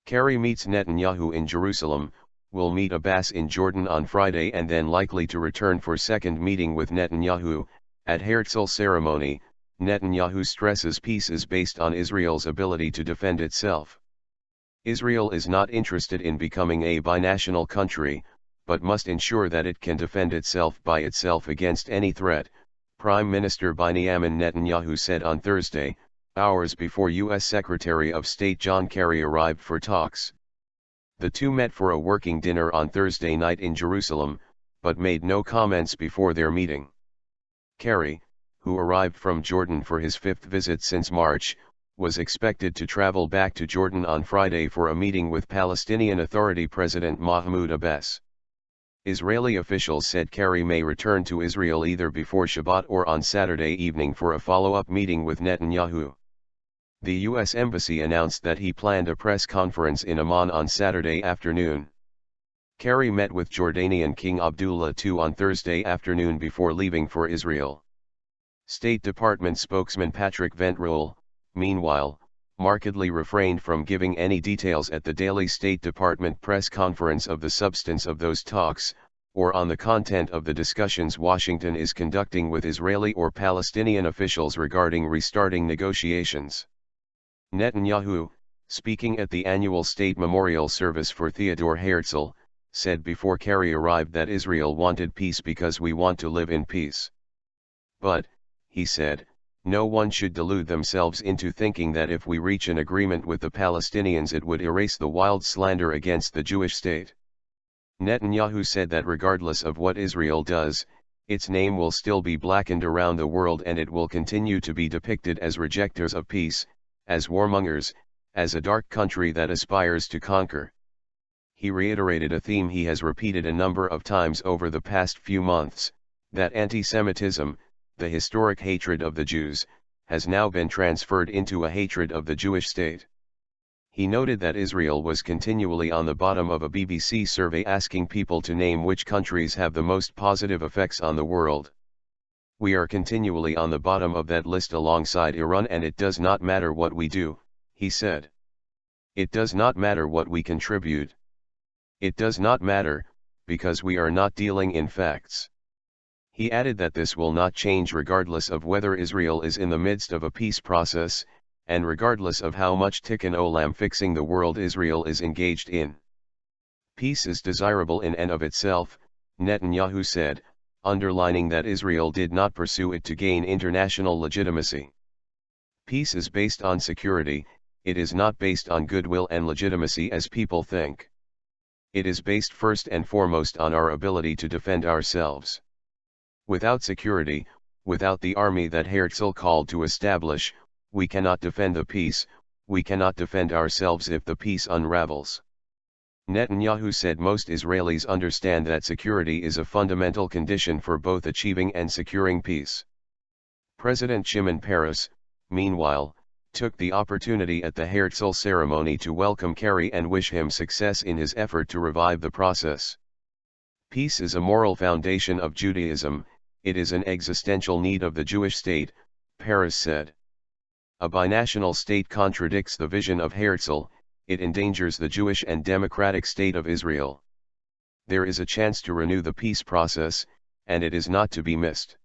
Kerry meets Netanyahu in Jerusalem, will meet Abbas in Jordan on Friday and then likely to return for second meeting with Netanyahu. At Herzl ceremony, Netanyahu stresses peace is based on Israel's ability to defend itself. Israel is not interested in becoming a binational country, but must ensure that it can defend itself by itself against any threat, Prime Minister Binyamin Netanyahu said on Thursday, hours before U.S. Secretary of State John Kerry arrived for talks. The two met for a working dinner on Thursday night in Jerusalem, but made no comments before their meeting. Kerry, who arrived from Jordan for his fifth visit since March, was expected to travel back to Jordan on Friday for a meeting with Palestinian Authority President Mahmoud Abbas. Israeli officials said Kerry may return to Israel either before Shabbat or on Saturday evening for a follow-up meeting with Netanyahu. The U.S. Embassy announced that he planned a press conference in Amman on Saturday afternoon. Kerry met with Jordanian King Abdullah II on Thursday afternoon before leaving for Israel. State Department spokesman Patrick Ventrell, meanwhile, markedly refrained from giving any details at the daily State Department press conference of the substance of those talks, or on the content of the discussions Washington is conducting with Israeli or Palestinian officials regarding restarting negotiations. Netanyahu, speaking at the annual state memorial service for Theodore Herzl, said before Kerry arrived that Israel wanted peace because we want to live in peace. But, he said, no one should delude themselves into thinking that if we reach an agreement with the Palestinians it would erase the wild slander against the Jewish state. Netanyahu said that regardless of what Israel does, its name will still be blackened around the world and it will continue to be depicted as rejectors of peace, as warmongers, as a dark country that aspires to conquer. He reiterated a theme he has repeated a number of times over the past few months, that anti-Semitism, the historic hatred of the Jews, has now been transferred into a hatred of the Jewish state. He noted that Israel was continually on the bottom of a BBC survey asking people to name which countries have the most positive effects on the world. We are continually on the bottom of that list alongside Iran, and it does not matter what we do, he said. It does not matter what we contribute. It does not matter, because we are not dealing in facts. He added that this will not change regardless of whether Israel is in the midst of a peace process, and regardless of how much tikkun olam fixing the world Israel is engaged in. Peace is desirable in and of itself, Netanyahu said, underlining that Israel did not pursue it to gain international legitimacy. Peace is based on security, it is not based on goodwill and legitimacy as people think. It is based first and foremost on our ability to defend ourselves. Without security, without the army that Herzl called to establish, we cannot defend the peace, we cannot defend ourselves if the peace unravels. Netanyahu said most Israelis understand that security is a fundamental condition for both achieving and securing peace. President Shimon Peres, meanwhile, took the opportunity at the Herzl ceremony to welcome Kerry and wish him success in his effort to revive the process. Peace is a moral foundation of Judaism, it is an existential need of the Jewish state, Peres said. A binational state contradicts the vision of Herzl, it endangers the Jewish and democratic state of Israel. There is a chance to renew the peace process, and it is not to be missed.